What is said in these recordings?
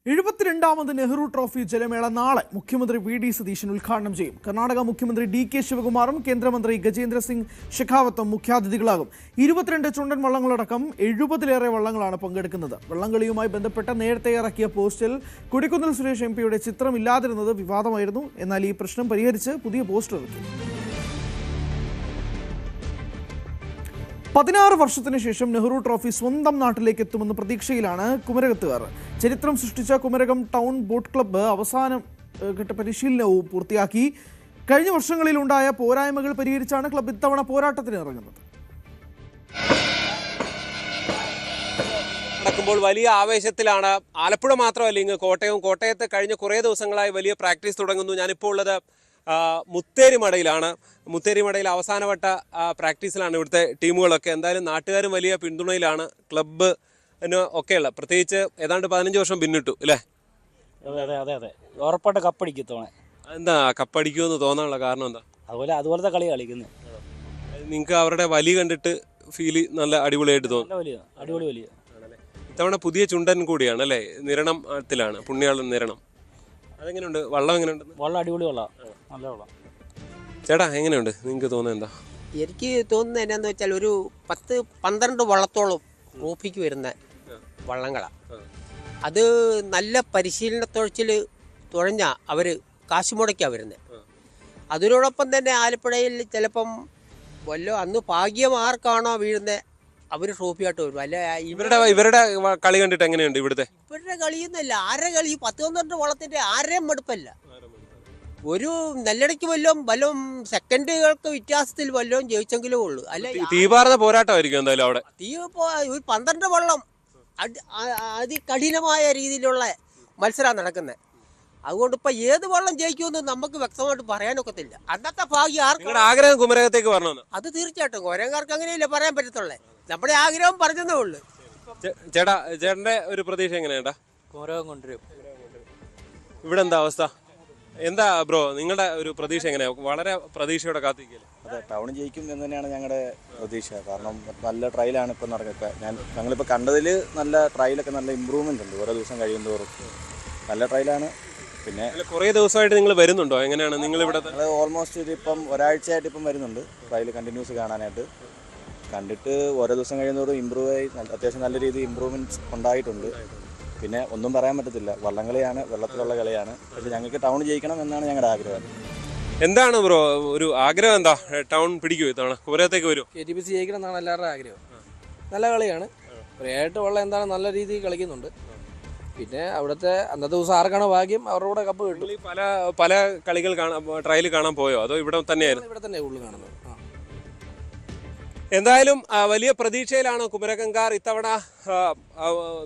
72ാമത് Nehru trophy ജലമേള നാളെ മുഖ്യമന്ത്രി VD. Satheesan ഉദ്ഘാടനം ചെയ്യും. കർണാടക മുഖ്യമന്ത്രി ഡി.കെ. ശിവകുമാറും കേന്ദ്രമന്ത്രി ഗജേന്ദ്ര സിംഗ് ഷെഖാവത്തും മുഖ്യാതിഥികളാകും. 22 ചുണ്ടൻ വള്ളങ്ങളടക്കം 70-ലേറെ വള്ളങ്ങളാണ് പങ്കെടുക്കുന്നത്. വള്ളംകളിയുമായി ബന്ധപ്പെട്ട നേരത്തെ ഇറക്കിയ പോസ്റ്റിൽ കൊടിക്കുന്നിൽ സുരേഷ് എം.പിയുടെ ചിത്രം ഇല്ലാതിരുന്നത് വിവാദമായിരുന്നു. എന്നാൽ ഈ പ്രശ്നം പരിഹരിച്ച് പുതിയ പോസ്റ്റർ ഇറക്കി. 16 വർഷത്തിന് ശേഷം നെഹ്റു ട്രോഫി സ്വന്തം നാട്ടിലേക്ക് എത്തുമെന്ന പ്രതീക്ഷയിലാണ് കുമരകത്തുകാർ. ചരിത്രം സൃഷ്ടിച്ച കുമരകം ടൗൺ ബോട്ട് ക്ലബ്ബ് അവസാന ഘട്ട പരിശീലനവും പൂർത്തിയാക്കി. കഴിഞ്ഞ വർഷങ്ങളിലുണ്ടായ പോരായ്മകൾ പരിഹരിച്ചാണ് ക്ലബ്ബ് ഇത്തവണ പോരാട്ടത്തിന് ഇറങ്ങുന്നത്. നടക്കുമ്പോൾ വലിയ ആവേശത്തിലാണ്. ആലപ്പുഴ മാത്രമല്ല, ഇങ്ങ് കോട്ടയത്ത് കഴിഞ്ഞ കുറേ ദിവസങ്ങളായി വലിയ പ്രാക്ടീസ് തുടങ്ങുന്നു. ഞാനിപ്പോൾ ഉള്ളത് മുത്തേരിമടയിലാണ്. മുത്തേരിമടയിൽ അവസാനവട്ട പ്രാക്ടീസിലാണ് ഇവിടുത്തെ ടീമുകളൊക്കെ. എന്തായാലും നാട്ടുകാരും വലിയ പിന്തുണയിലാണ്. ക്ലബ്ബിന് ഒക്കെയുള്ള പ്രത്യേകിച്ച് ഏതാണ്ട് 15 വർഷം പിന്നിട്ടു അല്ലേ? അതെ ഉറപ്പായിട്ട് കപ്പടിക്കത്തോണ. എന്താ കപ്പടിക്കുമെന്ന് തോന്നാനുള്ള കാരണം എന്താ? അതുപോലത്തെ കളി കളിക്കുന്നത്. നിങ്ങൾക്ക് അവരുടെ വലി കണ്ടിട്ട് ഫീല് നല്ല അടിപൊളിയായിട്ട് തോന്നുന്നു. അടിപൊളി വലിയ ഇത്തവണ പുതിയ ചുണ്ടൻ കൂടിയാണ് അല്ലേ? നിരണത്തിലാണ് പുണ്യാളൻ നിരണം. അതെങ്ങനെയുണ്ട്? വള്ളം എങ്ങനെയുണ്ട്? വള്ളം അടിപൊളി വള്ളം, നല്ല വള്ളം. ചേട്ടാ എങ്ങനെയുണ്ട്? നിങ്ങൾക്ക് തോന്നുന്നത് എന്താ? എനിക്ക് തോന്നുന്നത് എന്നാന്ന് വെച്ചാൽ ഒരു 10-12 വള്ളത്തോളം ട്രോഫിക്ക് വരുന്ന വള്ളങ്ങളാണ്. അത് നല്ല പരിശീലനത്തൊഴിച്ചിൽ തുഴഞ്ഞ അവർ കാശ് മുടക്കിയാണ് വരുന്നത്. അതിനോടൊപ്പം തന്നെ ആലപ്പുഴയിൽ ചിലപ്പം അന്ന് ഭാഗ്യം ആർക്കാണോ വീഴുന്നത് അവർ ട്രോഫിയായിട്ട് വരും. അല്ല ഇവരുടെ കളി കണ്ടിട്ട് എങ്ങനെയുണ്ട്? ഇവരുടെ കളിയൊന്നുമല്ല, ആരുടെ കളി 10-12 വള്ളത്തിന്റെ ആരെയും മടുപ്പല്ല. ഒരു നെല്ലടയ്ക്ക് വല്ലതും സെക്കൻഡുകൾക്ക് വ്യത്യാസത്തിൽ വല്ലതും ജയിച്ചെങ്കിലേ ഉള്ളൂ. അല്ല തീപാർന്ന പോരാട്ടമായിരിക്കും എന്തായാലും അവിടെ. ഒരു 12 വള്ളം അതികഠിനമായ രീതിയിലുള്ള മത്സരമാണ് നടക്കുന്നത്. അതുകൊണ്ട് ഇപ്പൊ ഏത് വള്ളം ജയിക്കുമെന്ന് നമുക്ക് വ്യക്തമായിട്ട് പറയാനൊക്കത്തില്ല. അന്നത്തെ ഭാഗ്യം ആർക്കും ആഗ്രഹം കുമരകത്തേക്ക് വരണമെന്ന്. അത് തീർച്ചയായിട്ടും കുമരകർക്ക് അങ്ങനെയല്ലേ പറയാൻ പറ്റത്തുള്ളേ. നമ്മുടെ ആഗ്രഹം പറഞ്ഞതേ ഉള്ളു. ചേട്ടന്റെ ഒരു പ്രതീക്ഷ എങ്ങനെയാ? കുമരകം കൊണ്ടുവരും. ഇവിടെ എന്താ അവസ്ഥ? എന്താ ബ്രോ നിങ്ങളുടെ ഒരു പ്രതീക്ഷ എങ്ങനെയാ? വളരെ പ്രതീക്ഷയോടെ കാത്തിരിക്കല്ലേ? അതെ, ടൗൺ ജയിക്കും എന്ന് തന്നെയാണ് ഞങ്ങളുടെ പ്രതീക്ഷ. കാരണം നല്ല ട്രയലാണ് ഇപ്പോൾ നടക്കുക. ഞങ്ങളിപ്പോൾ കണ്ടതിൽ നല്ല ട്രയലൊക്കെ നല്ല ഇമ്പ്രൂവ്മെന്റ് ഉണ്ട്. ഓരോ ദിവസം കഴിയുന്തോറും നല്ല ട്രയലാണ്. പിന്നെ കുറേ ദിവസമായിട്ട് നിങ്ങൾ വരുന്നുണ്ടോ? എങ്ങനെയാണ് നിങ്ങൾ ഇവിടെ? ഓൾമോസ്റ്റ് ഇതിപ്പം ഒരാഴ്ചയായിട്ട് ഇപ്പം വരുന്നുണ്ട് ട്രയൽ കണ്ടിന്യൂസ് കാണാനായിട്ട്. കണ്ടിട്ട് ഓരോ ദിവസം കഴിയുന്നതോറും ഇമ്പ്രൂവ് ആയി അത്യാവശ്യം നല്ല രീതിയിൽ ഇമ്പ്രൂവ്മെന്റ്സ് ഉണ്ടായിട്ടുണ്ട്. പിന്നെ ഒന്നും പറയാൻ പറ്റത്തില്ല, വള്ളംകളിയാണ്, വെള്ളത്തിലുള്ള കളിയാണ്. പക്ഷെ ഞങ്ങൾക്ക് ടൗൺ ജയിക്കണം എന്നാണ് ഞങ്ങളുടെ ആഗ്രഹം. എന്താണ് ബ്രോ ഒരു ആഗ്രഹം? എന്താ ടൗൺ പിടിക്കുമോ ഇത്തവണ? കുമരകത്തേക്ക് വരും? KTPC ജയിക്കണം എന്നാണ് എല്ലാവരുടെ ആഗ്രഹം. നല്ല കളിയാണ്. ഒരു 7 വള്ളം എന്താണ് നല്ല രീതിയിൽ കളിക്കുന്നുണ്ട്. പിന്നെ അവിടുത്തെ അന്നത്തെ ദിവസം ആർക്കാണോ ഭാഗ്യം അവരുടെ കൂടെ കപ്പ് കിട്ടും. പല കളികൾ ട്രയൽ കാണാൻ പോയോ അതോ ഇവിടെ തന്നെയായിരുന്നു? ഇവിടെ തന്നെ ഉള്ളു കാണുന്നത്. എന്തായാലും വലിയ പ്രതീക്ഷയിലാണ് കുമരകംകാർ. ഇത്തവണ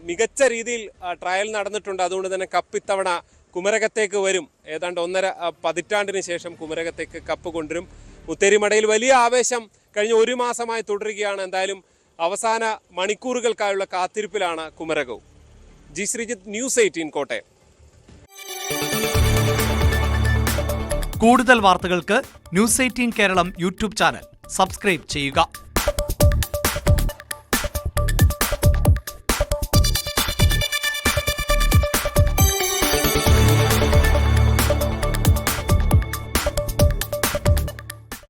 മികച്ച രീതിയിൽ ട്രയൽ നടന്നിട്ടുണ്ട്. അതുകൊണ്ട് തന്നെ കപ്പ് ഇത്തവണ കുമരകത്തേക്ക് വരും. ഏതാണ്ട് 1.5 പതിറ്റാണ്ടിന് ശേഷം കുമരകത്തേക്ക് കപ്പ് കൊണ്ടുവരും. മുത്തേരിമടയിൽ വലിയ ആവേശം കഴിഞ്ഞ 1 മാസമായി തുടരുകയാണ്. എന്തായാലും അവസാന മണിക്കൂറുകൾക്കായുള്ള കാത്തിരിപ്പിലാണ് കുമരകവും. G Sreejith, news 18 Kottayam. കൂടുതൽ വാർത്തകൾക്ക് news 18 Keralam YouTube channel subscribe ചെയ്യുക.